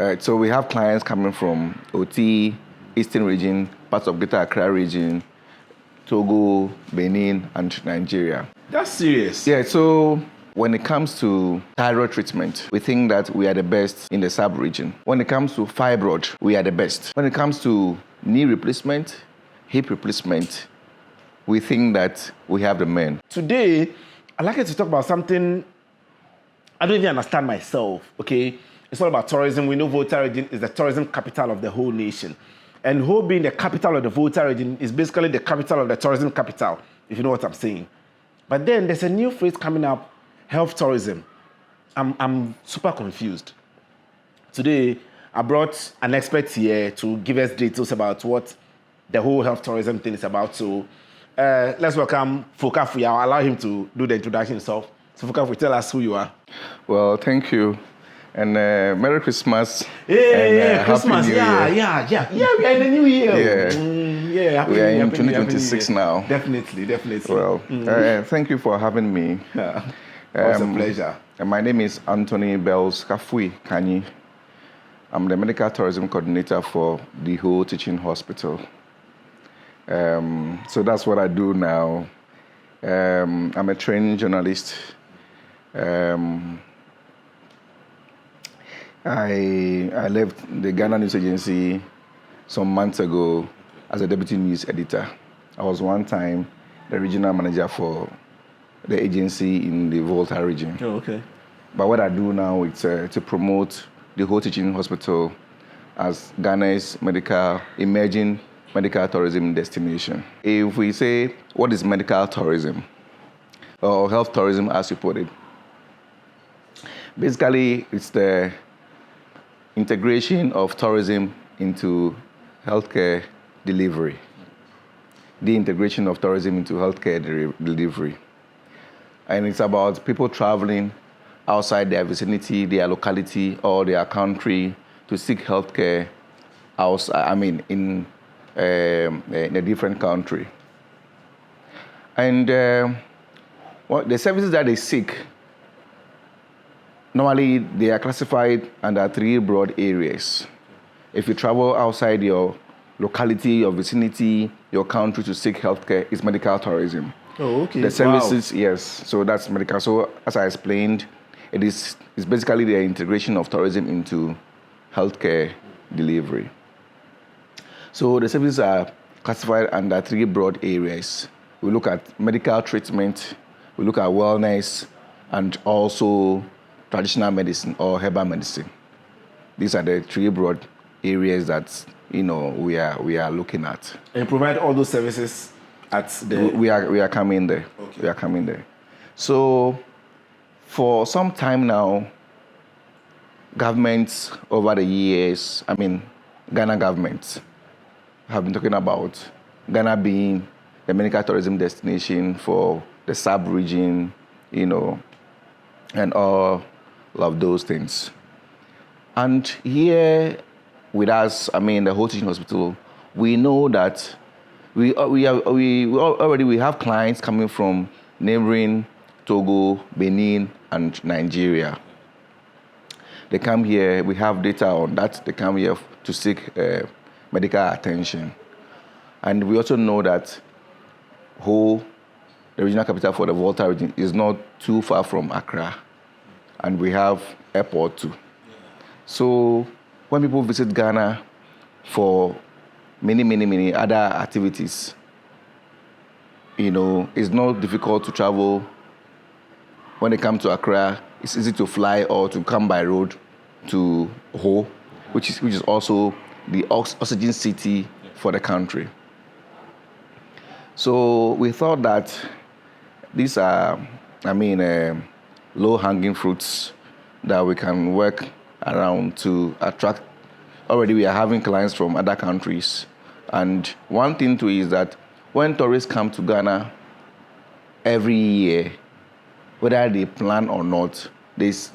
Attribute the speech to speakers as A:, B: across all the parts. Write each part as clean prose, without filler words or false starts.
A: So we have clients coming from OT, Eastern region, parts of Greater Accra region, Togo, Benin, and Nigeria.
B: That's serious.
A: Yeah, so when it comes to thyroid treatment, we think that we are the best in the sub-region. When it comes to fibroid, we are the best. When it comes to knee replacement, hip replacement, we think that we have the men.
B: Today, I'd like to talk about something I don't even understand myself, okay? It's all about tourism. We know Volta Region is the tourism capital of the whole nation. And Ho being the capital of the Volta Region is basically the capital of the tourism capital, if you know what I'm saying. But then there's a new phrase coming up, health tourism. I'm super confused. Today, I brought an expert here to give us details about what the whole health tourism thing is about. So let's welcome Fokafu. I'll allow him to do the introduction himself. So Fokafu, tell us who you are.
A: Well, thank you. And Merry Christmas.
B: Hey,
A: and,
B: Christmas.
A: Happy New Year.
B: Yeah, we are in the new year.
A: Yeah.
B: Happy
A: We are
B: New Year,
A: in
B: happy New Year,
A: 2026
B: happy New Year.
A: now.
B: Definitely.
A: Well, thank you for having me.
B: It's a pleasure.
A: And my name is Anthony Bells Kafui Kanyi. I'm the medical tourism coordinator for the whole teaching hospital. So that's what I do now. I'm a trained journalist. I left the Ghana News Agency some months ago as a deputy news editor. I was one time the regional manager for the agency in the Volta Region.
B: Oh, okay.
A: But what I do now is to promote the whole teaching hospital as Ghana's emerging medical tourism destination. If we say, what is medical tourism? Or health tourism, as you put it. Basically, it's the integration of tourism into healthcare delivery. The integration of tourism into healthcare delivery. And it's about people traveling outside their vicinity, their locality, or their country to seek healthcare in a different country. And the services that they seek, normally they are classified under 3 broad areas. If you travel outside your locality, your vicinity, your country to seek healthcare, it's medical tourism.
B: Oh, okay.
A: The services, yes, so that's medical. So as I explained, it's basically the integration of tourism into healthcare delivery. So the services are classified under 3 broad areas. We look at medical treatment, we look at wellness, and also traditional medicine or herbal medicine. These are the 3 broad areas that we are looking at.
B: And provide all those services at the.
A: We are coming there.
B: Okay.
A: We are coming there. So for some time now, governments over the years, Ghana governments have been talking about Ghana being the medical tourism destination for the sub-region, and all of those things. And here with us, the whole teaching hospital, we know that we already have clients coming from neighboring Togo, Benin, and Nigeria. They come here, we have data on that, they come here to seek medical attention. And we also know that the regional capital for the Volta region, is not too far from Accra. And we have airport too. So when people visit Ghana for many other activities, it's not difficult to travel. When they come to Accra, it's easy to fly or to come by road to Ho, which is also the oxygen city for the country. So we thought that these are, low-hanging fruits that we can work around to attract. Already we are having clients from other countries. And one thing too is that when tourists come to Ghana every year, whether they plan or not,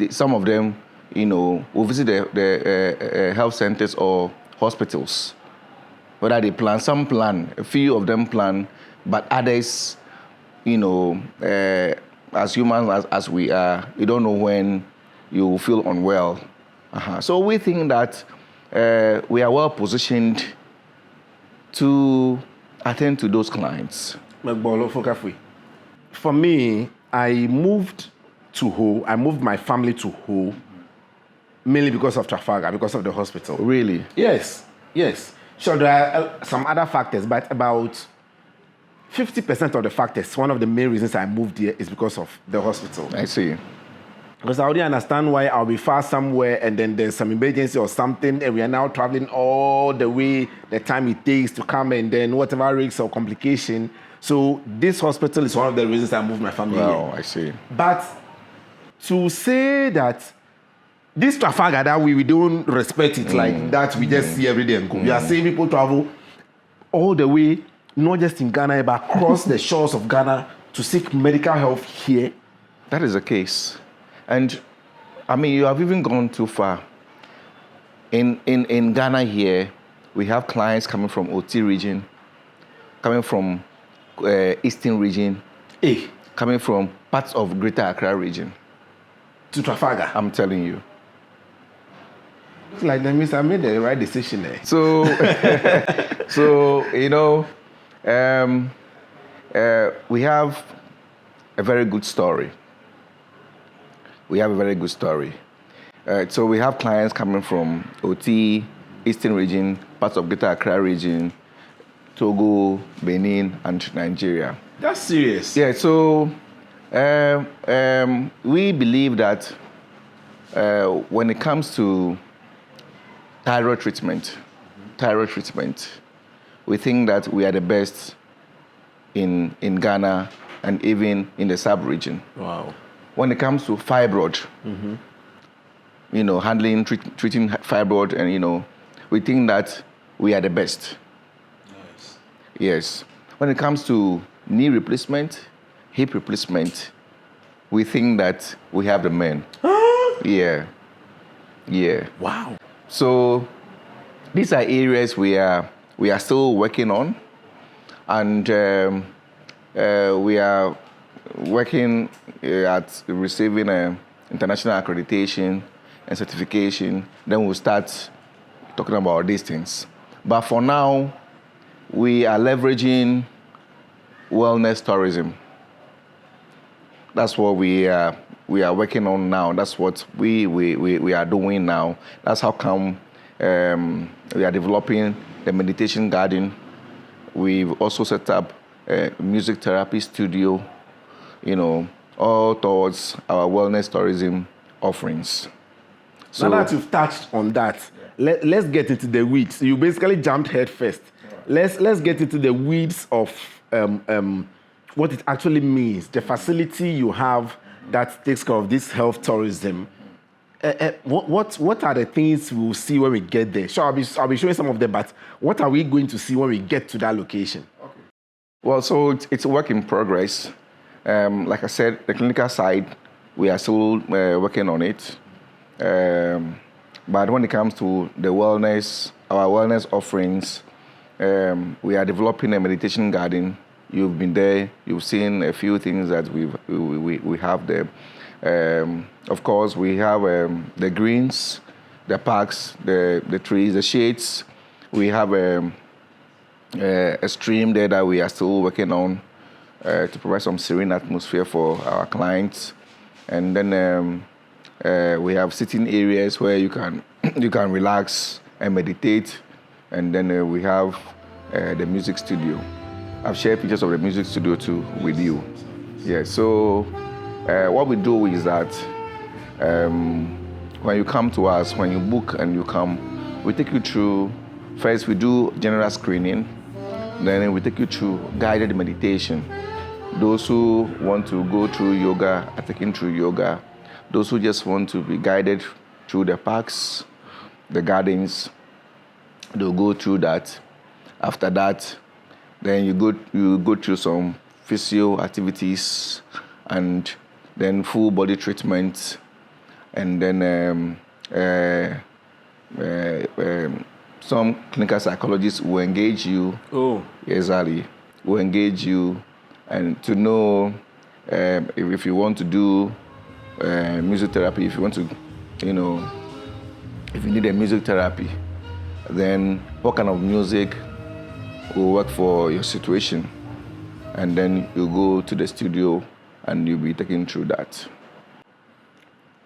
A: some of them, will visit the health centers or hospitals. Whether they plan, some plan, a few of them plan, but others, as humans as we are, you don't know when you feel unwell So we think that we are well positioned to attend to those clients.
B: For me, I moved to Ho. I moved my family to Ho, mainly because of Trafalgar, because of the hospital.
A: Really?
B: Yes. Sure, there are some other factors, but about 50% of the factors, one of the main reasons I moved here is because of the hospital.
A: I see.
B: Because I already understand why I'll be far somewhere and then there's some emergency or something and we are now traveling all the way, the time it takes to come and then whatever risks or complication. So this hospital is one of the reasons I moved my family here.
A: I see.
B: But to say that this Trafalgar that we don't respect it like that, we just see every day and go. We are seeing people travel all the way, not just in Ghana, but across the shores of Ghana to seek medical help here.
A: That is the case. And I mean, you have even gone too far. In Ghana here, we have clients coming from OT region, coming from Eastern region, coming from parts of Greater Accra region.
B: To Trafalgar.
A: I'm telling you.
B: It's like that means I made the right decision there.
A: So, we have a very good story. So we have clients coming from OT, Eastern region, parts of Greater Accra region, Togo, Benin, and Nigeria.
B: That's serious.
A: Yeah, so we believe that when it comes to thyroid treatment, we think that we are the best in Ghana and even in the sub-region.
B: Wow.
A: When it comes to fibroid, handling, treating fibroid, and, we think that we are the best.
B: Nice.
A: Yes. When it comes to knee replacement, hip replacement, we think that we have the men. Yeah.
B: Wow.
A: So these are areas we are still working on, and we are working at receiving international accreditation and certification. Then we'll start talking about these things. But for now, we are leveraging wellness tourism. That's what we are working on now. That's what we are doing now. That's how come we are developing the meditation garden. We've also set up a music therapy studio, all towards our wellness tourism offerings.
B: So now that you've touched on that, let's get into the weeds. You basically jumped head first. Let's get into the weeds of what it actually means, the facility you have that takes care of this health tourism. What are the things we'll see when we get there? Sure, I'll be showing some of them, but what are we going to see when we get to that location?
A: Okay. Well, so it's a work in progress. Like I said, the clinical side, we are still working on it. But when it comes to the wellness, our wellness offerings, we are developing a meditation garden. You've been there. You've seen a few things that we have there. Of course, we have the greens, the parks, the trees, the shades. We have a stream there that we are still working on to provide some serene atmosphere for our clients. And then we have sitting areas where you can relax and meditate. And then we have the music studio. I've shared pictures of the music studio too with you. Yeah, so what we do is that when you come to us, when you book and you come, we take you through, first we do general screening, then we take you through guided meditation. Those who want to go through yoga are taken through yoga. Those who just want to be guided through the parks, the gardens, they'll go through that. After that, then you go through some physio activities and then full body treatment, and then some clinical psychologists will engage you.
B: Oh,
A: exactly, will engage you, and to know if you want to do music therapy, if you want to, If you need a music therapy, then what kind of music will work for your situation? And then you go to the studio and you'll be taken through that.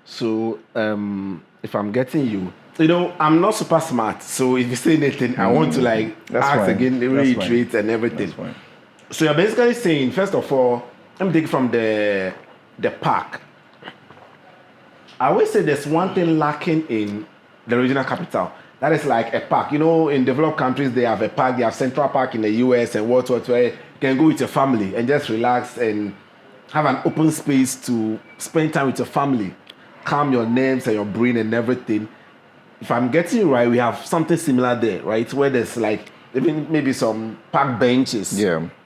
B: So, if I'm getting you, I'm not super smart. So if you say anything, I want to
A: That's
B: ask
A: fine.
B: again,
A: That's
B: reiterate
A: fine.
B: and everything.
A: That's fine.
B: So you're basically saying, first of all, let me take it from the park. I always say there's one thing lacking in the regional capital. That is like a park. In developed countries, they have a park. They have Central Park in the US and what, where you can go with your family and just relax and have an open space to spend time with your family, calm your nerves and your brain and everything. If I'm getting you right, we have something similar there, right? Where there's like even maybe some park benches,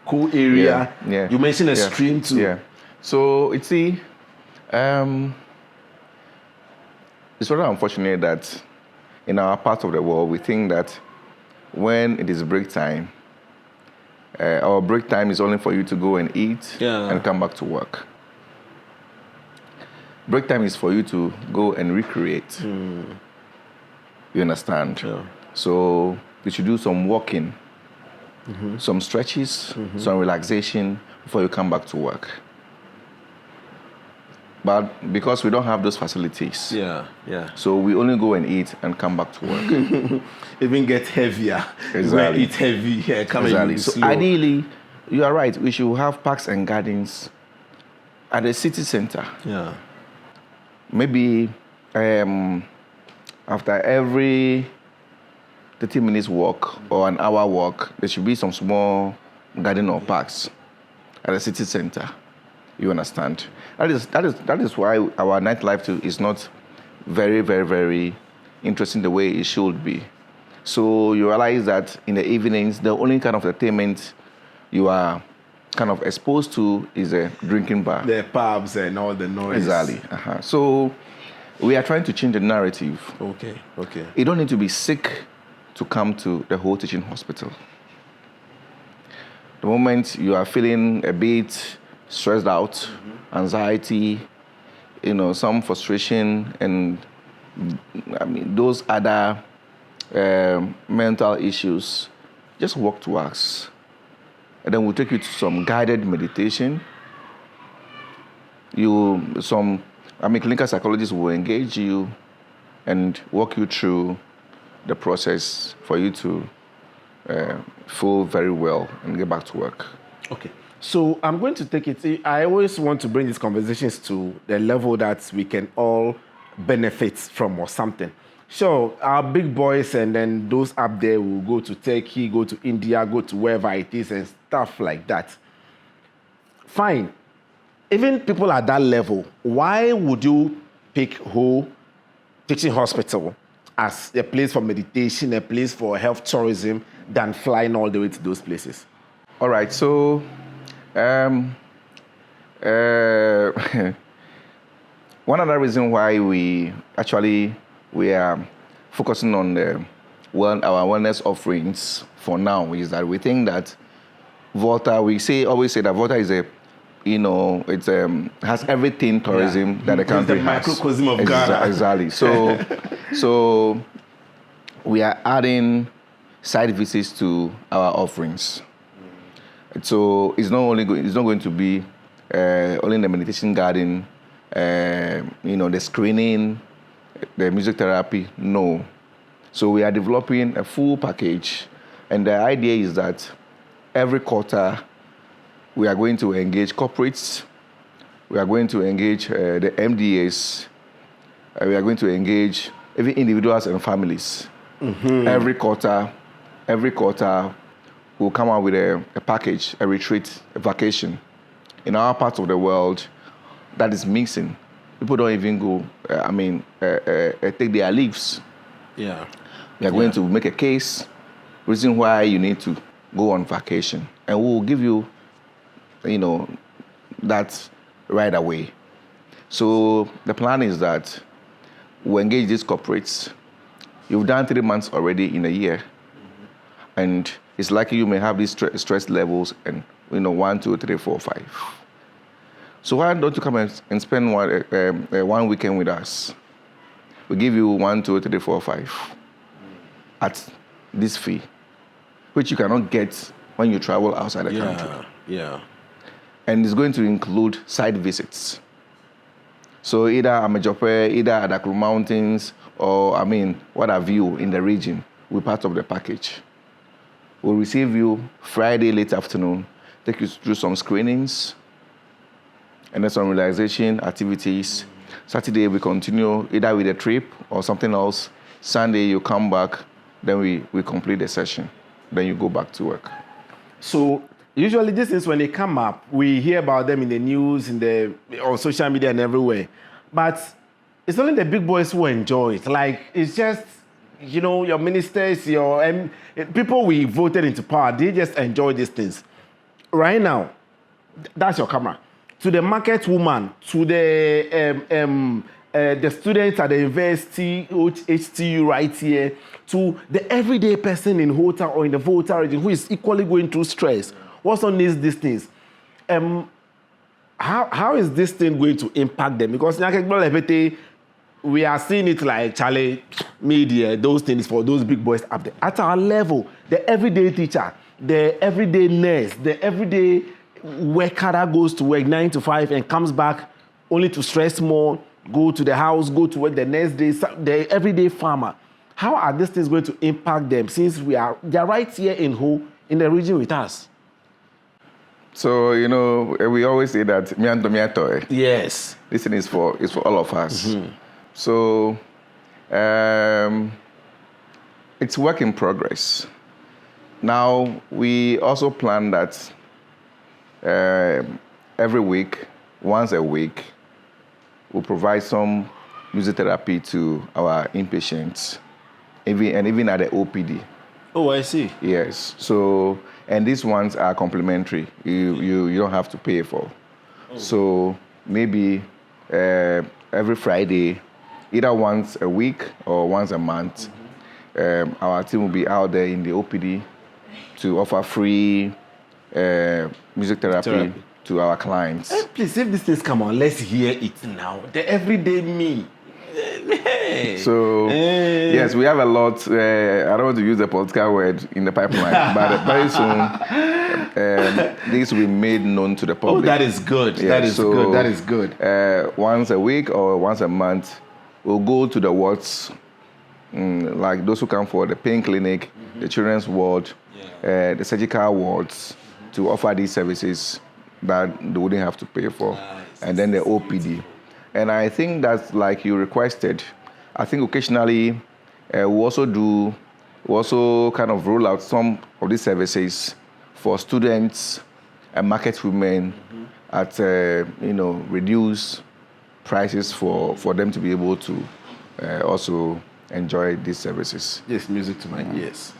B: cool area.
A: Yeah.
B: You mentioned a stream too.
A: Yeah. So it's rather unfortunate that in our part of the world we think that when it is break time, our break time is only for you to go and eat and come back to work. Break time is for you to go and recreate. You understand?
B: Yeah.
A: So you should do some walking, some stretches, some relaxation before you come back to work. But because we don't have those facilities, so we only go and eat and come back to work.
B: Even get heavier.
A: Exactly.
B: Eat heavy. Come
A: Exactly.
B: in
A: So
B: slow.
A: ideally, you are right. We should have parks and gardens at the city center.
B: Yeah.
A: Maybe after every 30 minutes walk or an hour walk, there should be some small garden or parks at the city center. You understand? That is why our nightlife too is not very, very, very interesting the way it should be. So you realize that in the evenings, the only kind of entertainment you are kind of exposed to is a drinking bar.
B: The pubs and all the noise.
A: Exactly. So we are trying to change the narrative.
B: Okay.
A: You don't need to be sick to come to the whole teaching hospital. The moment you are feeling a bit stressed out, anxiety, some frustration, and those other mental issues, just walk to us. And then we'll take you to some guided meditation. Clinical psychologists will engage you and walk you through the process for you to feel very well and get back to work.
B: Okay. So I'm going to take it. I always want to bring these conversations to the level that we can all benefit from or something. So our big boys and then those up there will go to Turkey, go to India, go to wherever it is and stuff like that. Fine. Even people at that level, why would you pick Ho Teaching Hospital as a place for meditation, a place for health tourism, than flying all the way to those places?
A: All right, so one other reason why we are focusing on our wellness offerings for now is that we think that Volta, always say that Volta is has everything tourism that the country has.
B: It's the microcosm of Ghana.
A: Exactly. So we are adding side visits to our offerings. So it's not going to be only in the meditation garden, the screening, the music therapy. No. So we are developing a full package, and the idea is that every quarter we are going to engage corporates, we are going to engage the MDAs, we are going to engage even individuals and families. Every quarter, we'll come out with a package, a retreat, a vacation. In our part of the world, that is missing. People don't even go, take their leaves.
B: Yeah.
A: We are going to make a case, reason why you need to go on vacation. And we'll give you, that right away. So the plan is that we'll engage these corporates. You've done 3 months already in a year. And it's likely you may have these stress levels and, 1, 2, 3, 4, 5. So why don't you come and spend one weekend with us? We give you 1, 2, 3, 4, 5 at this fee, which you cannot get when you travel outside the country.
B: Yeah.
A: And it's going to include site visits. So either Amejope, either Adaklu Mountains, or what have you in the region, we're part of the package. We'll receive you Friday late afternoon, take you through some screenings, and then some realization activities. Saturday we continue either with a trip or something else. Sunday you come back, then we complete the session. Then you go back to work.
B: So usually these things, when they come up, we hear about them in the news, on social media and everywhere. But it's only the big boys who enjoy it. Like, it's just, your ministers, people we voted into power, they just enjoy these things. Right now, that's your camera. To the market woman, to the students at the university, HTU right here, to the everyday person in Volta or in the Volta region who is equally going through stress, also needs these things. How is this thing going to impact them? Because we are seeing it like Charlie media, those things for those big boys up there. At our level, the everyday teacher, the everyday nurse, the everyday worker that goes to work 9 to 5 and comes back only to stress more, go to the house, go to work the next day, the everyday farmer. How are these things going to impact them since they're right here in the region with us?
A: So, we always say that mianto miato.
B: Yes.
A: This thing is for all of us.
B: Mm-hmm.
A: So, it's work in progress. Now, we also plan that every week, once a week, we'll provide some music therapy to our inpatients, even at the OPD.
B: Oh, I see.
A: Yes. So, and these ones are complimentary. You don't have to pay for. Oh. So maybe every Friday, either once a week or once a month, our team will be out there in the OPD to offer free music therapy to our clients.
B: Please, if these things come on, let's hear it now. The everyday me.
A: So, yes, we have a lot. I don't want to use the political word in the pipeline, but very soon, this will be made known to the public.
B: Oh, that is good.
A: Yeah, that is good. Once a week or once a month, we'll go to the wards, like those who come for the pain clinic, the children's ward, the surgical wards, to offer these services that they wouldn't have to pay for, and then the OPD. And I think that's like you requested. I think occasionally we also kind of roll out some of these services for students and market women at reduced prices for them to be able to also enjoy these services.
B: Yes, music to my ears.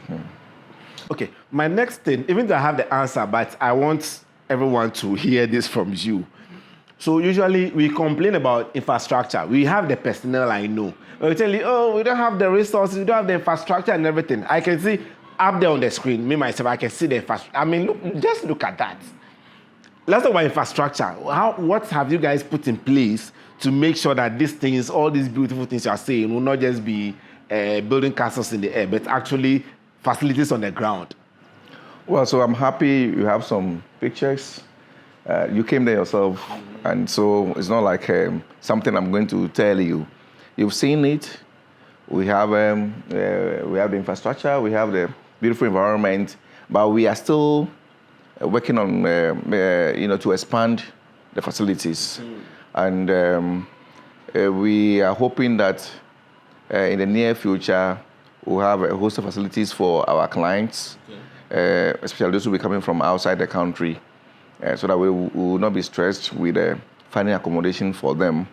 B: Okay, my next thing, even though I have the answer, but I want everyone to hear this from you. So usually we complain about infrastructure. We have the personnel, I know. But we tell you, we don't have the resources, we don't have the infrastructure and everything. I can see up there on the screen, me, myself, I can see the infrastructure. Just look at that. Let's talk about infrastructure. What have you guys put in place to make sure that these things, all these beautiful things you are saying, will not just be building castles in the air, but actually facilities on the ground?
A: Well, so I'm happy you have some pictures. You came there yourself, and so it's not like something I'm going to tell you. You've seen it. We have the infrastructure, we have the beautiful environment, but we are still working on to expand the facilities, and we are hoping that in the near future we'll have a host of facilities for our clients, especially those who will be coming from outside the country. So that we will not be stressed with finding accommodation for them.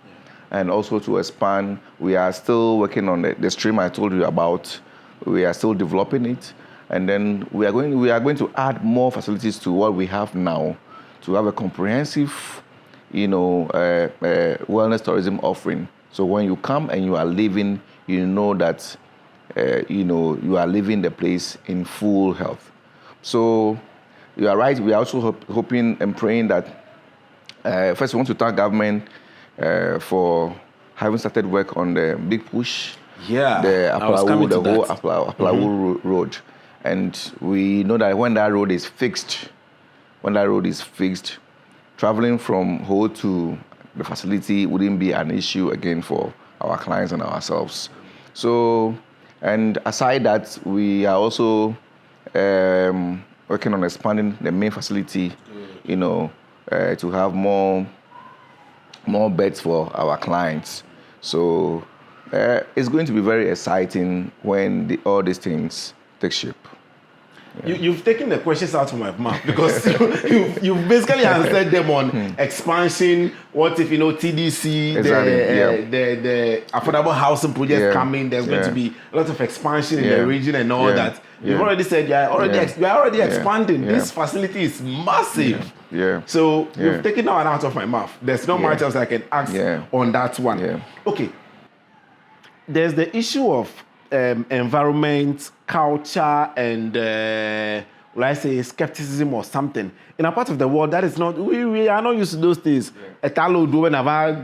A: And also to expand, we are still working on the stream I told you about. We are still developing it. And then we are going to add more facilities to what we have now to have a comprehensive, wellness tourism offering. So when you come and you are living, you know that, you are living the place in full health. So you are right. We are also hoping and praying that, first we want to thank government for having started work on the big push,
B: Yeah,
A: the
B: I was coming
A: the
B: to
A: whole
B: that.
A: Aplawu road. And we know that when that road is fixed, traveling from Ho to the facility wouldn't be an issue again for our clients and ourselves. So, and aside that, we are also working on expanding the main facility, to have more beds for our clients. So it's going to be very exciting when all these things take shape.
B: You've taken the questions out of my mouth because you've basically answered them on expansion. What if TDC,
A: Exactly,
B: the affordable housing project coming? There's going to be a lot of expansion in the region and all that. You've already said you are already expanding. This facility is massive. So you've taken that one out of my mouth. There's not much else I can ask on that one. Okay. There's the issue of environment, culture, and will I say skepticism or something. In a part of the world that is not, we are not used to those things. Etalo do whenever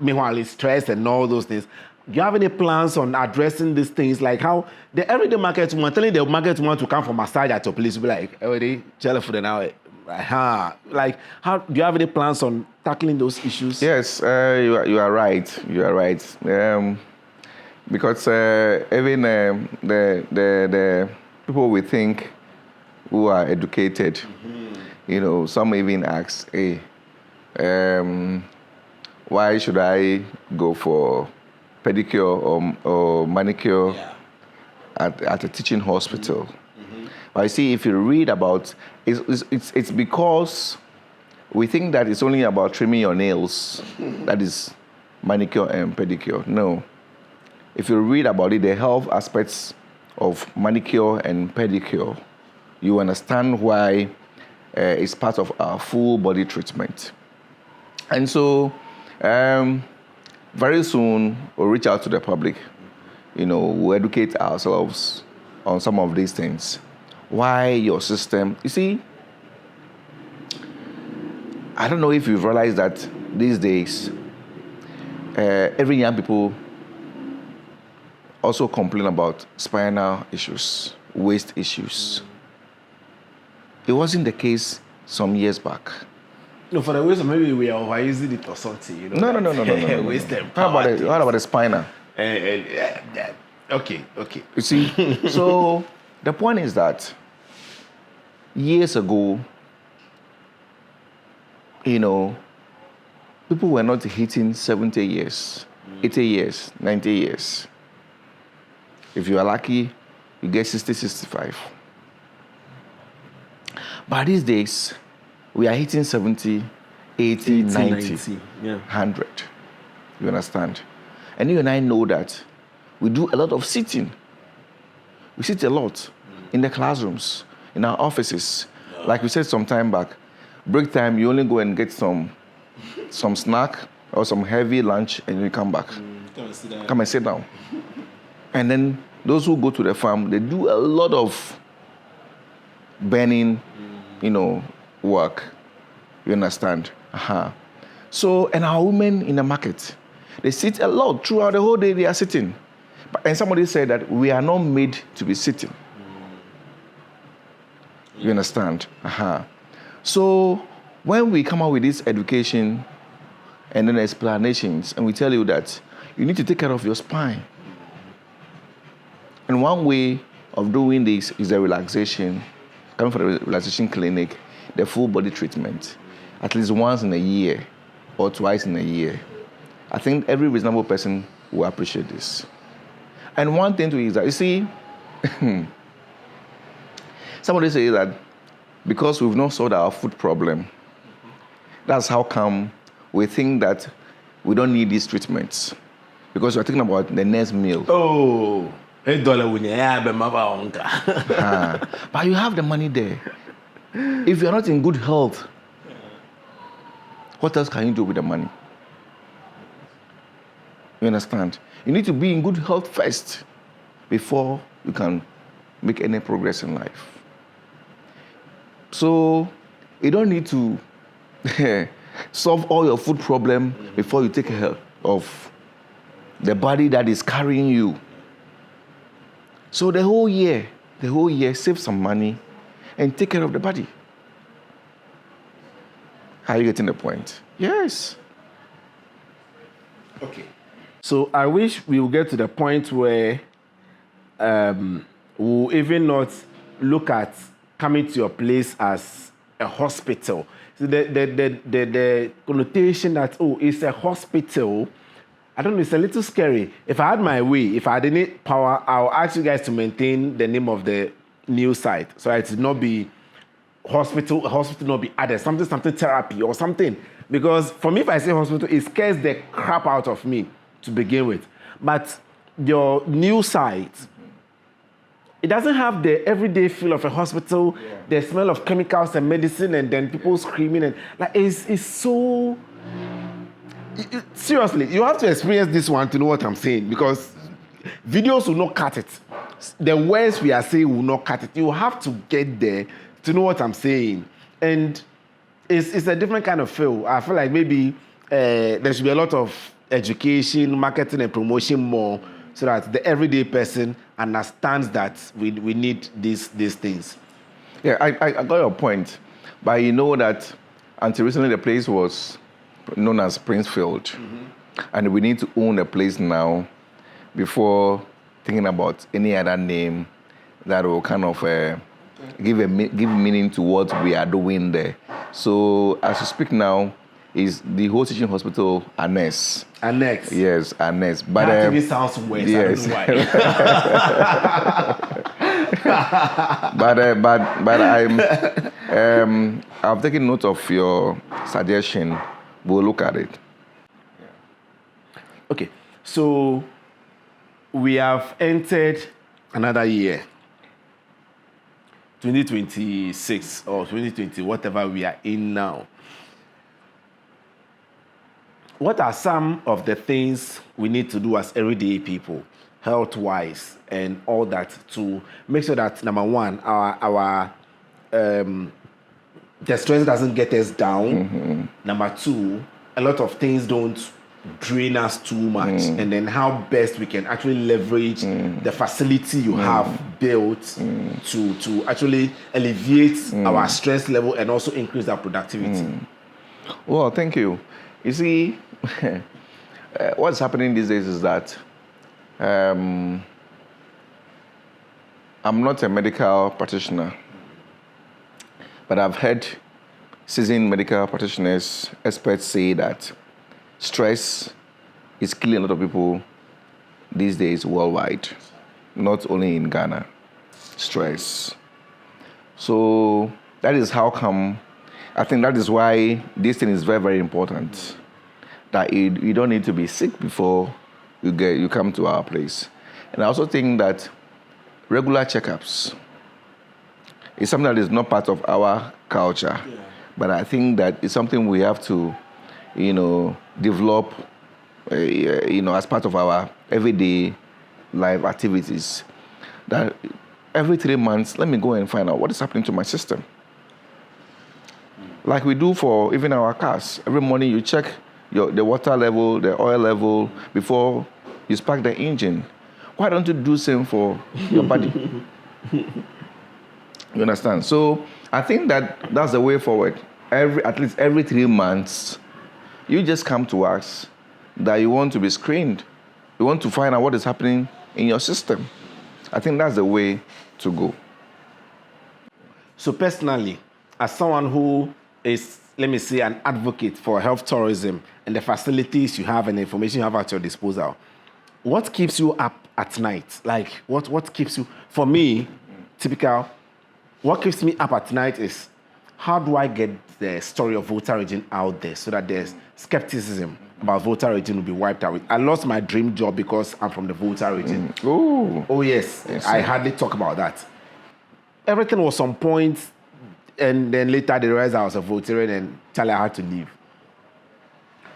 B: meanwhile it's stress and all those things. Do you have any plans on addressing these things? Like how the everyday market woman, telling the market woman to come for massage at your place, be like, everyday, chill for an hour. Like, how do you have any plans on tackling those issues?
A: Yes, you are right. You are right. Because even the people we think who are educated, some even ask, hey, why should I go for pedicure or manicure at a teaching hospital? I see if you read about, it's because we think that it's only about trimming your nails, that is manicure and pedicure. No. If you read about it, the health aspects of manicure and pedicure, you understand why it's part of our full body treatment. And so, very soon, we'll reach out to the public. We'll educate ourselves on some of these things. Why your system, you see, I don't know if you've realized that these days, every young people also complain about spinal issues, waist issues. It wasn't the case some years back.
B: No, for the waist, maybe we are overusing it or something.
A: No.
B: Waist
A: How about the spinal?
B: Okay.
A: You see, so the point is that years ago, people were not hitting 70 years, 80 years, 90 years. If you are lucky, you get 60, 65. But these days, we are hitting 70, 80, 90, 100. You understand? And you and I know that we do a lot of sitting. We sit a lot in the classrooms, in our offices. Like we said some time back, break time, you only go and get some snack or some heavy lunch and you come back. Come and sit down. And then those who go to the farm, they do a lot of burning, work. You understand? So, and our women in the market, they sit a lot throughout the whole day. They are sitting. And somebody said that we are not made to be sitting. You understand? So when we come out with this education and then explanations, and we tell you that you need to take care of your spine. And one way of doing this is the relaxation, coming for the relaxation clinic, the full body treatment, at least once in a year or twice in a year. I think every reasonable person will appreciate this. And one thing to is that, you see, somebody says that because we've not solved our food problem, that's how come we think that we don't need these treatments. Because we're talking about the next meal.
B: Oh, but
A: you have the money there. If you're not in good health, what else can you do with the money? You understand? You need to be in good health first before you can make any progress in life. So you don't need to solve all your food problem before you take care of the body that is carrying you. So the whole year, save some money and take care of the body. Are you getting the point? Yes.
B: Okay. So I wish we will get to the point where we'll even not look at coming to your place as a hospital. So the connotation that, it's a hospital, I don't know, it's a little scary. If I had my way, if I had any power, I'll ask you guys to maintain the name of the new site. So it should not be hospital not be added, something therapy or something. Because for me, if I say hospital, it scares the crap out of me to begin with. But your new site, it doesn't have the everyday feel of a hospital, the smell of chemicals and medicine, and then people screaming, and like it's so. Seriously, you have to experience this one to know what I'm saying, because videos will not cut it. The words we are saying will not cut it. You have to get there to know what I'm saying, and it's a different kind of feel. I feel like maybe there should be a lot of education, marketing, and promotion more, so that the everyday person understands that we need these things.
A: Yeah, I got your point, but you know that until recently the place was known as Princefield, and we need to own the place now before thinking about any other name that will kind of give meaning to what we are doing there. So as you speak now, is the whole teaching hospital annex?
B: Annex.
A: Yes, annex. But
B: that even sounds worse.
A: Yes.
B: I don't know why.
A: but I've taken note of your suggestion. We'll look at it.
B: Okay, so we have entered another year, 2026 or 2020, whatever we are in now. What are some of the things we need to do as everyday people, health-wise, and all that, to make sure that, number one, our the stress doesn't get us down. Number two, a lot of things don't drain us too much. And then how best we can actually leverage the facility you have built to actually alleviate our stress level and also increase our productivity.
A: Well, thank you. You see, what's happening these days is that I'm not a medical practitioner, but I've heard seasoned medical practitioners, experts say that stress is killing a lot of people these days worldwide, not only in Ghana. Stress. So that is how come, I think that is why this thing is very, very important. That you don't need to be sick before you come to our place. And I also think that regular checkups is something that is not part of our culture. Yeah. But I think that it's something we have to, develop, as part of our everyday life activities. That every 3 months, let me go and find out what is happening to my system. Like we do for even our cars. Every morning you check the water level, the oil level before you spark the engine. Why don't you do the same for your body? You understand? So I think that's the way forward. At least every 3 months, you just come to us that you want to be screened. You want to find out what is happening in your system. I think that's the way to go.
B: So personally, as someone who is, let me say, an advocate for health tourism and the facilities you have and the information you have at your disposal, what keeps you up at night? Like, what keeps you, for me, typical, what keeps me up at night is, how do I get the story of Volta Region out there so that there's skepticism about Volta Region will be wiped out? I lost my dream job because I'm from the Volta Region. Oh, yes. I hardly talk about that. Everything was on point, and then later they realized I was a Voltarian, and Charlie, I had to leave.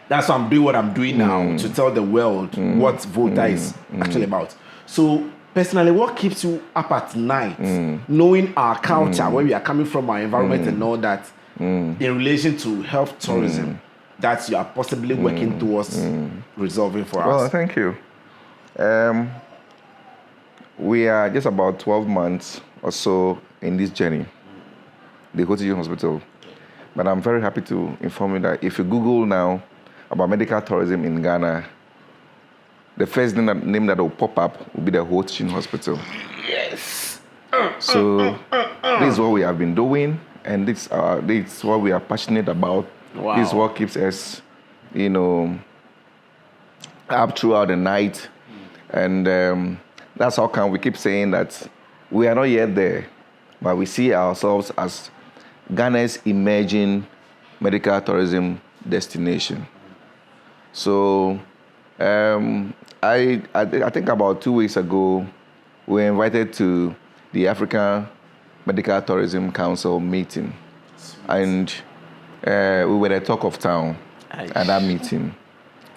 B: That's why I'm doing what I'm doing now, to tell the world what Volta is actually about. So personally, what keeps you up at night, knowing our culture, where we are coming from, our environment, and all that, in relation to health tourism? that you are possibly working towards resolving for
A: Well,
B: us?
A: thank you. We are just about 12 months or so in this journey, the Volta Region Hospital. But I'm very happy to inform you that if you Google now about medical tourism in Ghana, the first name that will pop up will be the Volta Region Hospital.
B: Yes.
A: So this is what we have been doing, and this is what we are passionate about.
B: Wow.
A: This is what keeps us, up throughout the night, and that's how come we keep saying that we are not yet there, but we see ourselves as Ghana's emerging medical tourism destination. So I think about 2 weeks ago, we were invited to the African Medical Tourism Council meeting. And we were the talk of town at that meeting.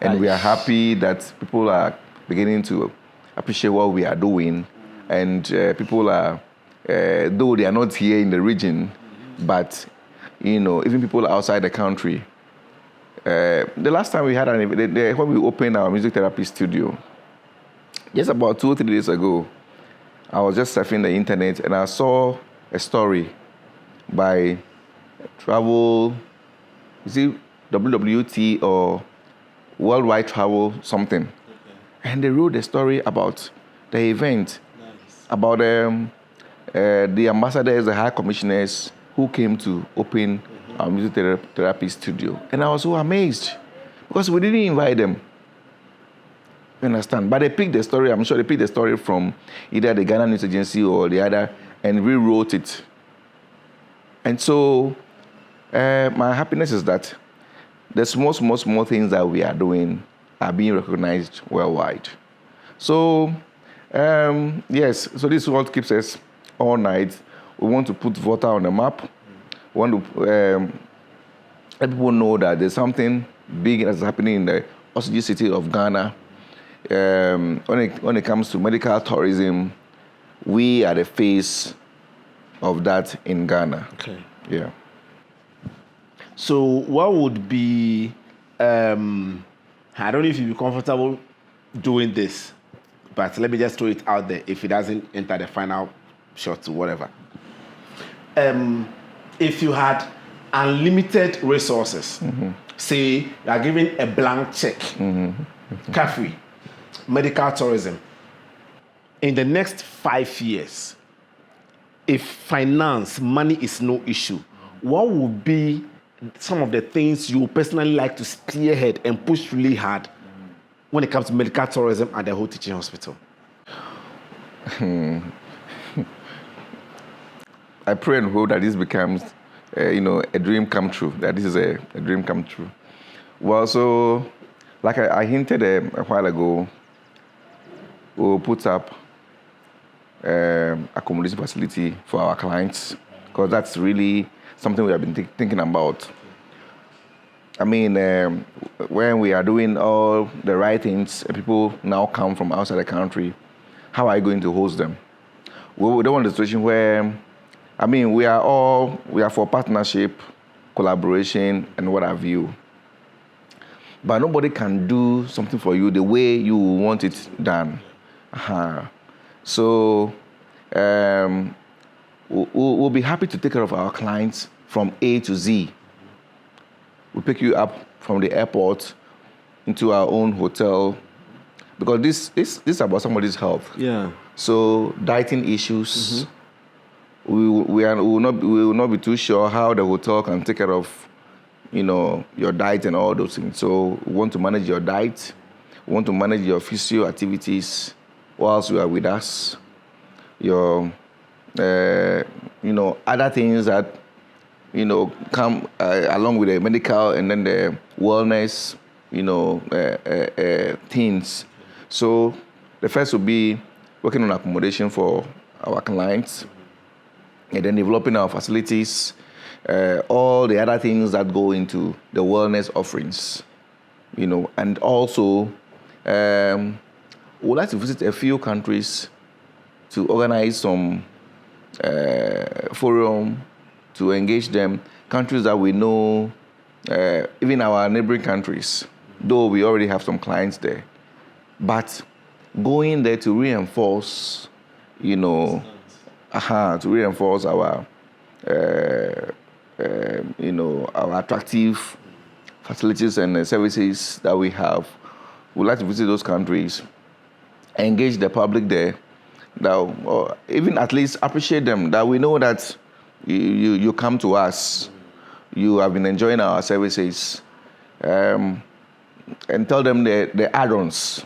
A: And we are happy that people are beginning to appreciate what we are doing. And people are, though they are not here in the region, but, even people outside the country. The last time we had an event, when we opened our music therapy studio, just about 2 or 3 days ago, I was just surfing the internet and I saw a story by Travel, is it WWT or Worldwide Travel something? And they wrote a story about the event, about the ambassadors, the high commissioners who came to open our music therapy studio. And I was so amazed because we didn't invite them. You understand? But they picked the story, I'm sure they picked the story from either the Ghana News Agency or the other and rewrote it. And so my happiness is that the small things that we are doing are being recognized worldwide. So, yes, so this is what keeps us all night. We want to put Volta on the map. We want to let people know that there's something big that's happening in the Osage city of Ghana. When it comes to medical tourism, we are the face of that in Ghana.
B: Okay.
A: Yeah.
B: So what would be, I don't know if you'd be comfortable doing this, but let me just throw it out there if it doesn't enter the final shot or whatever. If you had unlimited resources, say you are given a blank check, cafe, medical tourism, in the next 5 years, if finance, money is no issue, what would be some of the things you personally like to spearhead and push really hard when it comes to medical tourism at the Volta Region Hospital?
A: I pray and hope that this becomes, a dream come true, that this is a dream come true. Well, so, like I hinted a while ago, we'll put up accommodation facility for our clients, because that's really something we have been thinking about. I mean, when we are doing all the right things, and people now come from outside the country, how are you going to host them? We don't want a situation where, we are for partnership, collaboration, and what have you. But nobody can do something for you the way you want it done. So we'll be happy to take care of our clients from A to Z. We'll pick you up from the airport into our own hotel, because this is about somebody's health.
B: Yeah.
A: So dieting issues, we will not be too sure how the hotel can take care of, your diet and all those things. So we want to manage your diet. We want to manage your physio activities whilst you are with us. Your, other things that, come along with the medical and then the wellness, things. So the first will be working on accommodation for our clients, and then developing our facilities, all the other things that go into the wellness offerings, and also we'd like to visit a few countries to organize some forum to engage them, countries that we know even our neighboring countries, though we already have some clients there, but going there to reinforce, to reinforce our, our attractive facilities and services that we have. We'd like to visit those countries, engage the public there, that, or even at least appreciate them, that we know that you come to us, you have been enjoying our services, and tell them the add-ons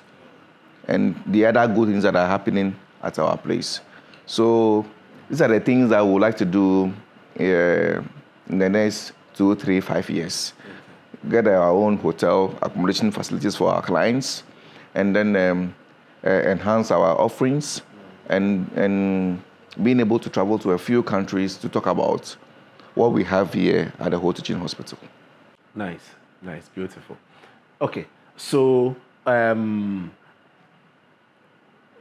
A: and the other good things that are happening at our place. So these are the things that we would like to do in the next 2, 3, 5 years. Get our own hotel accommodation facilities for our clients, and then enhance our offerings, and being able to travel to a few countries to talk about what we have here at the Volta Region Hospital.
B: Nice, beautiful. Okay, so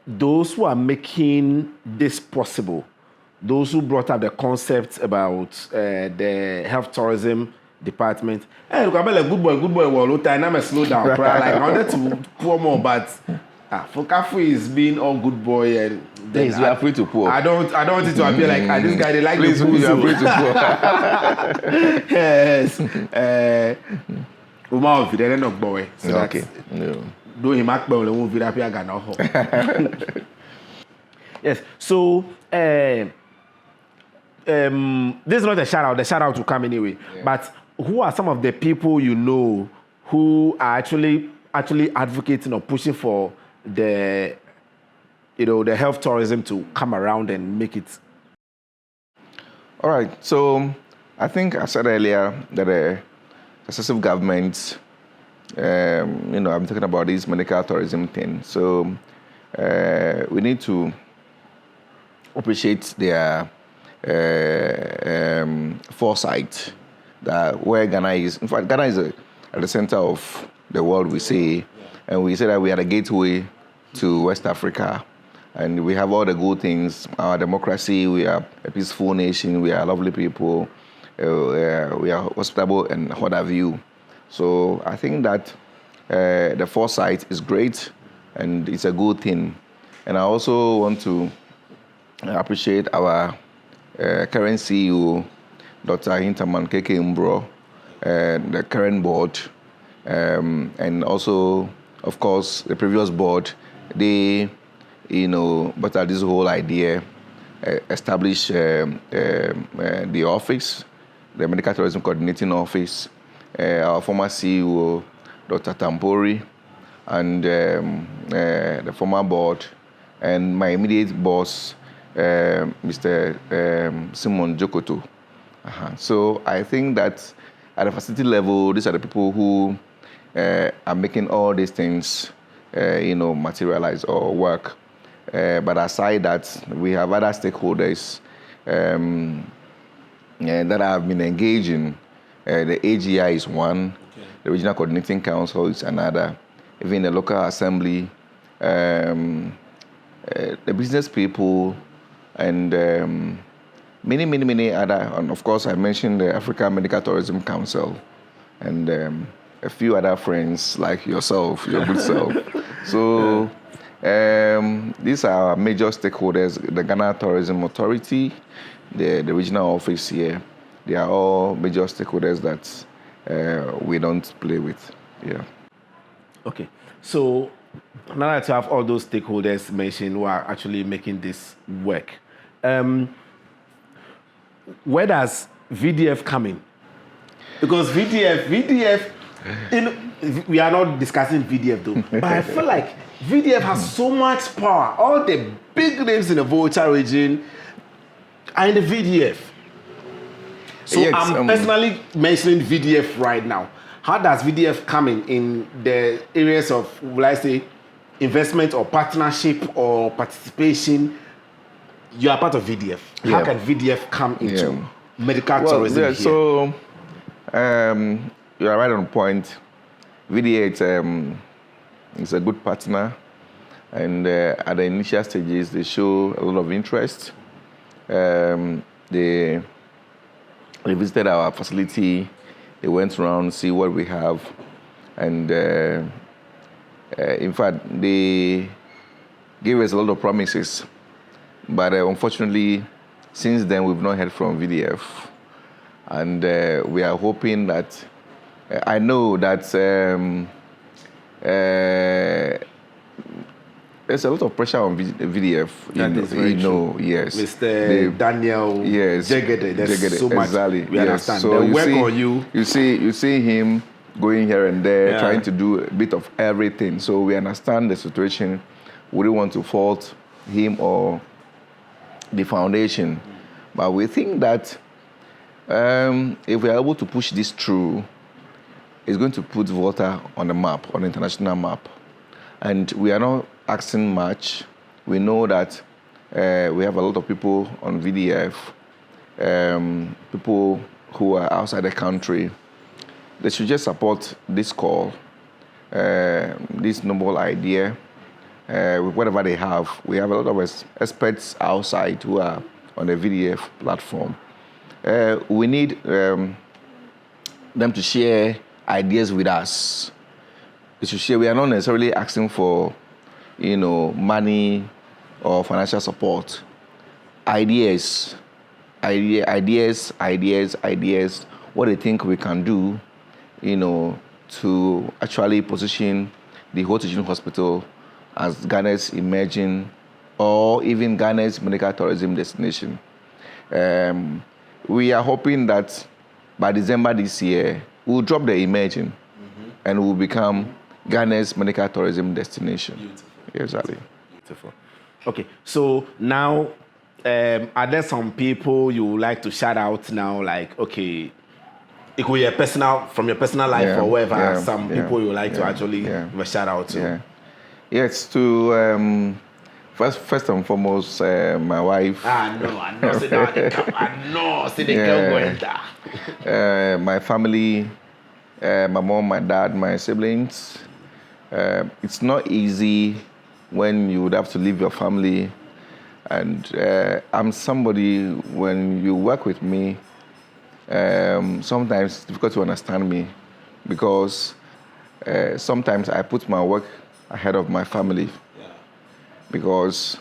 B: those who are making this possible, those who brought up the concept about the health tourism department, hey, look, I'm like good boy, well, time I'm a slow down, like I wanted to pour more, but for Kafu is being all good boy, and
A: please, you are free to pour.
B: I don't want it to appear like this guy they like
A: please,
B: the
A: you are free to pour.
B: Yes. Uma of it, not boy. So
A: okay. No.
B: Do him act well, won't be happy again. Yes. So this is not a shout out. The shout out will come anyway. Yeah. But who are some of the people you know who are actually advocating or pushing for the health tourism to come around and make it?
A: All right. So I think I said earlier that the successive governments, I'm talking about this medical tourism thing. So we need to appreciate their foresight, that where Ghana is. In fact, Ghana is at the center of the world, we say, and we say that we are a gateway to West Africa, and we have all the good things, our democracy, we are a peaceful nation, we are lovely people, we are hospitable and what have you. So I think that the foresight is great, and it's a good thing. And I also want to appreciate our current CEO, Dr. Hinterman Keke Mbro, the current board, and also, of course, the previous board. They, but this whole idea, establish the office, the Medical Tourism Coordinating Office, our former CEO, Dr. Tampori, and the former board, and my immediate boss, Mr. Simon Jokoto. So I think that at the facility level, these are the people who are making all these things, materialize or work. But aside that, we have other stakeholders that have been engaging. The AGI is one, okay. The Regional Coordinating Council is another, even the local assembly, the business people, and many other. And of course, I mentioned the African Medical Tourism Council, and a few other friends like yourself, your good self. So these are major stakeholders, the Ghana Tourism Authority, the regional office here. They are all major stakeholders that we don't play with. Yeah. Okay.
B: So now that you have all those stakeholders mentioned who are actually making this work, where does VDF come in? Because VDF, we are not discussing VDF though, but I feel like VDF has so much power. All the big names in the Volta region are in the VDF. So yes, I'm personally mentioning VDF right now. How does VDF come in the areas of, will I say, investment or partnership or participation? You are part of VDF. How can VDF come into medical tourism here?
A: So you are right on point. VDF is a good partner, and at the initial stages, they show a lot of interest. They visited our facility. He went around see what we have, and in fact, they gave us a lot of promises. But unfortunately, since then, we've not heard from VDF. And we are hoping that, I know that there's a lot of pressure on VDF. Yes.
B: Mr. Daniel
A: Yes.
B: Jegede, there's so much.
A: Exactly.
B: We
A: yes.
B: understand.
A: So
B: they work on you.
A: You see him going here and there, trying to do a bit of everything. So we understand the situation. We don't want to fault him or the foundation. But we think that if we are able to push this through, it's going to put Volta on the map, on the international map. And we are not asking much. We know that we have a lot of people on VDF, people who are outside the country. They should just support this call, this noble idea, with whatever they have. We have a lot of experts outside who are on the VDF platform. We need them to share ideas with us. They should share. We are not necessarily asking for, money or financial support. Ideas, what they think we can do, to actually position the Volta Region Hospital as Ghana's emerging or even Ghana's medical tourism destination. We are hoping that by December this year, we'll drop the emerging and we'll become Ghana's medical tourism destination.
B: Beautiful.
A: Exactly.
B: Beautiful. Okay, so now, are there some people you would like to shout out now? Like, okay, it could be from your personal life or whatever. Some people you would like to actually give a shout out to.
A: Yeah. Yes, to first and foremost, my wife.
B: I know. See the girl going there.
A: My family, my mom, my dad, my siblings. It's not easy when you would have to leave your family. And I'm somebody, when you work with me, sometimes it's difficult to understand me because sometimes I put my work ahead of my family because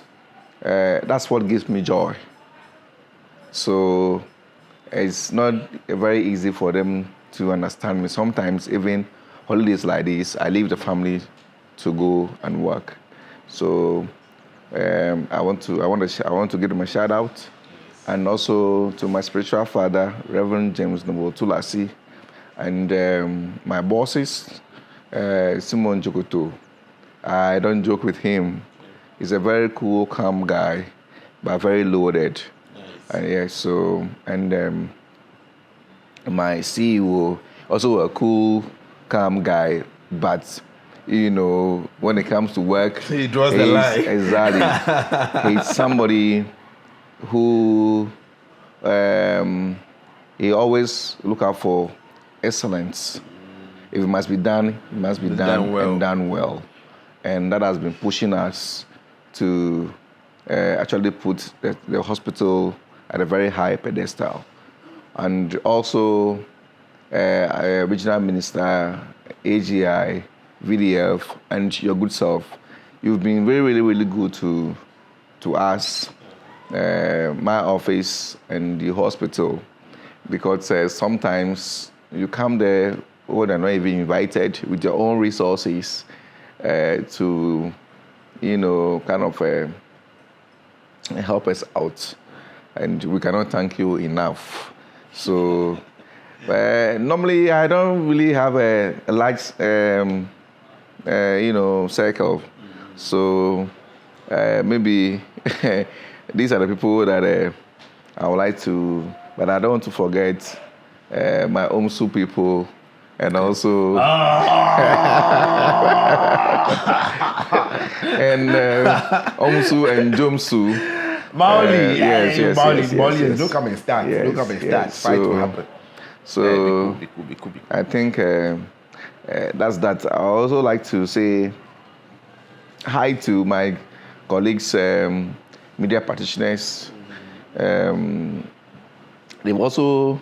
A: that's what gives me joy. So it's not very easy for them to understand me. Sometimes even holidays like this, I leave the family to go and work. So I want to give them a shout out, and also to my spiritual father, Reverend James Noble Tulasi, and my bosses, Simon Jokoto. I don't joke with him. He's a very cool, calm guy, but very loaded. Nice. And my CEO, also a cool, calm guy, but when it comes to work,
B: he draws the line.
A: Exactly. He's somebody who he always look out for excellence. If it must be done, it must be done well. And done well. And that has been pushing us to actually put the hospital at a very high pedestal. And also, Regional Minister, AGI, VDF, and your good self, you've been very, really, really good to us, my office, and the hospital, because sometimes you come there when they're not even invited with your own resources to, kind of help us out, and we cannot thank you enough. So normally I don't really have a large circle. So maybe these are the people that I would like to, but I don't want to forget my OMSU people, and also and OMSU and JOMSU.
B: Mauli,
A: yes.
B: Don't come and start. Don't come and start. Fight will happen.
A: So
B: could be.
A: I think that's that. I also like to say hi to my colleagues, media practitioners. They've also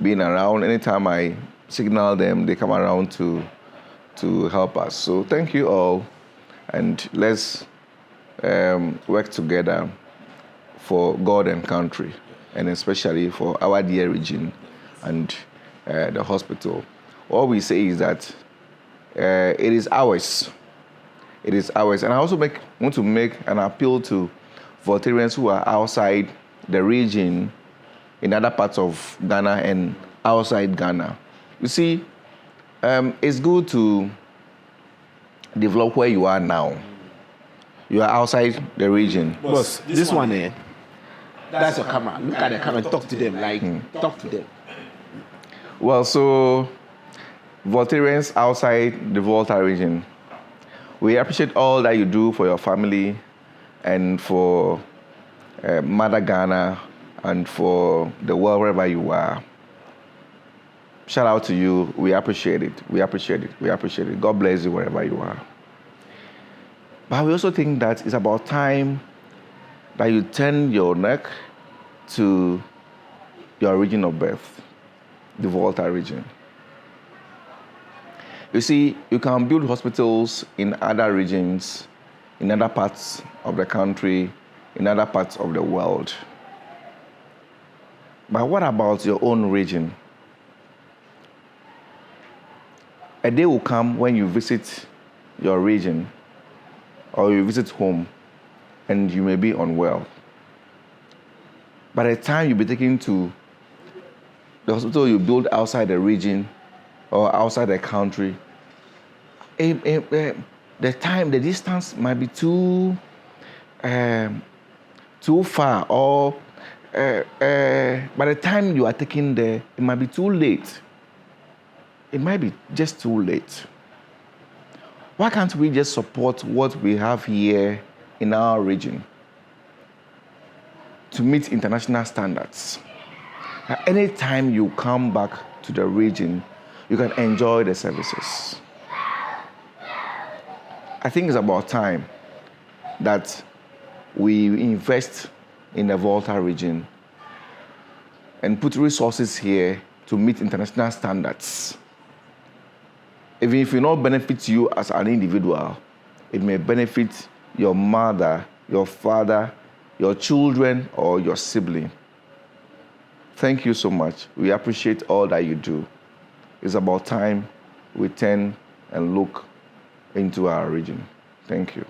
A: been around anytime I signal them, they come around to help us. So thank you all, and let's work together for God and country, and especially for our dear region and the hospital. All we say is that it is ours. It is ours. And I also want to make an appeal to Voltarians who are outside the region, in other parts of Ghana and outside Ghana. You see, it's good to develop where you are now. You are outside the region.
B: Boss, this one here, that's your camera. Look at the camera and talk to them. Talk to them.
A: Well, so Voltarians outside the Volta region, we appreciate all that you do for your family and for Mother Ghana and for the world wherever you are. Shout out to you. We appreciate it. We appreciate it. We appreciate it. God bless you wherever you are. But we also think that it's about time that you turn your neck to your region of birth, the Volta region. You see, you can build hospitals in other regions, in other parts of the country, in other parts of the world. But what about your own region? A day will come when you visit your region or you visit home and you may be unwell. By the time you'll be taken to the hospital you build outside the region or outside the country, the distance might be too far, or by the time you are taken there, it might be too late. It might be just too late. Why can't we just support what we have here in our region to meet international standards? Anytime you come back to the region, you can enjoy the services. I think it's about time that we invest in the Volta region and put resources here to meet international standards. Even if it not benefits you as an individual, it may benefit your mother, your father, your children, or your sibling. Thank you so much. We appreciate all that you do. It's about time we turn and look into our region. Thank you.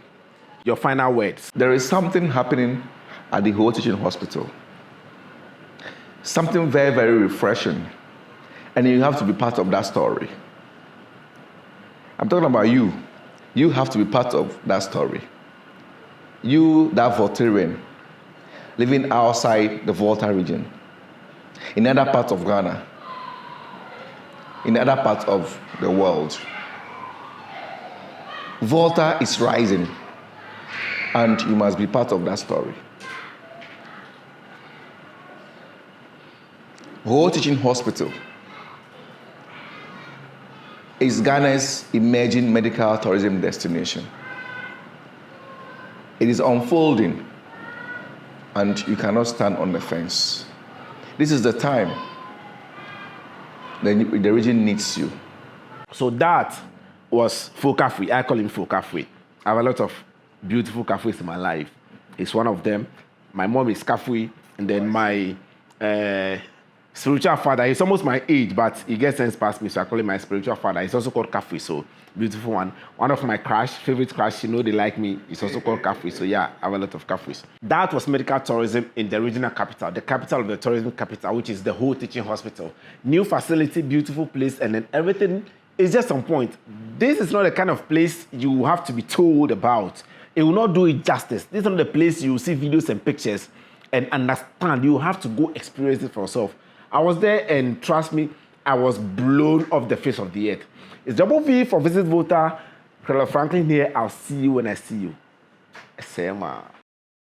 B: Your final words.
A: There is something happening at the Volta Region Hospital. Something very, very refreshing. And you have to be part of that story. I'm talking about you. You have to be part of that story. You, that Voltarian, living outside the Volta region, in other parts of Ghana, in other parts of the world. Volta is rising, and you must be part of that story. Volta Region Hospital is Ghana's emerging medical tourism destination. It is unfolding, and you cannot stand on the fence. This is the time the region needs you.
B: So that was Fo Cafe. I call him Fo Cafe. I have a lot of beautiful cafes in my life. It's one of them. My mom is Cafe, and then my spiritual father, he's almost my age, but he gets sense past me, so I call him my spiritual father. He's also called Cafe, so beautiful one. One of my favorite crush, you know they like me, it's also called Cafe, so yeah, I have a lot of cafes. That was medical tourism in the regional capital, the capital of the tourism capital, which is the Volta Teaching Hospital. New facility, beautiful place, and then everything is just on point. This is not the kind of place you have to be told about. It will not do it justice. This is not the place you see videos and pictures and understand. You have to go experience it for yourself. I was there, and trust me, I was blown off the face of the earth. It's Double V for Visit Volta. Franklin here. I'll see you when I see you. SMA.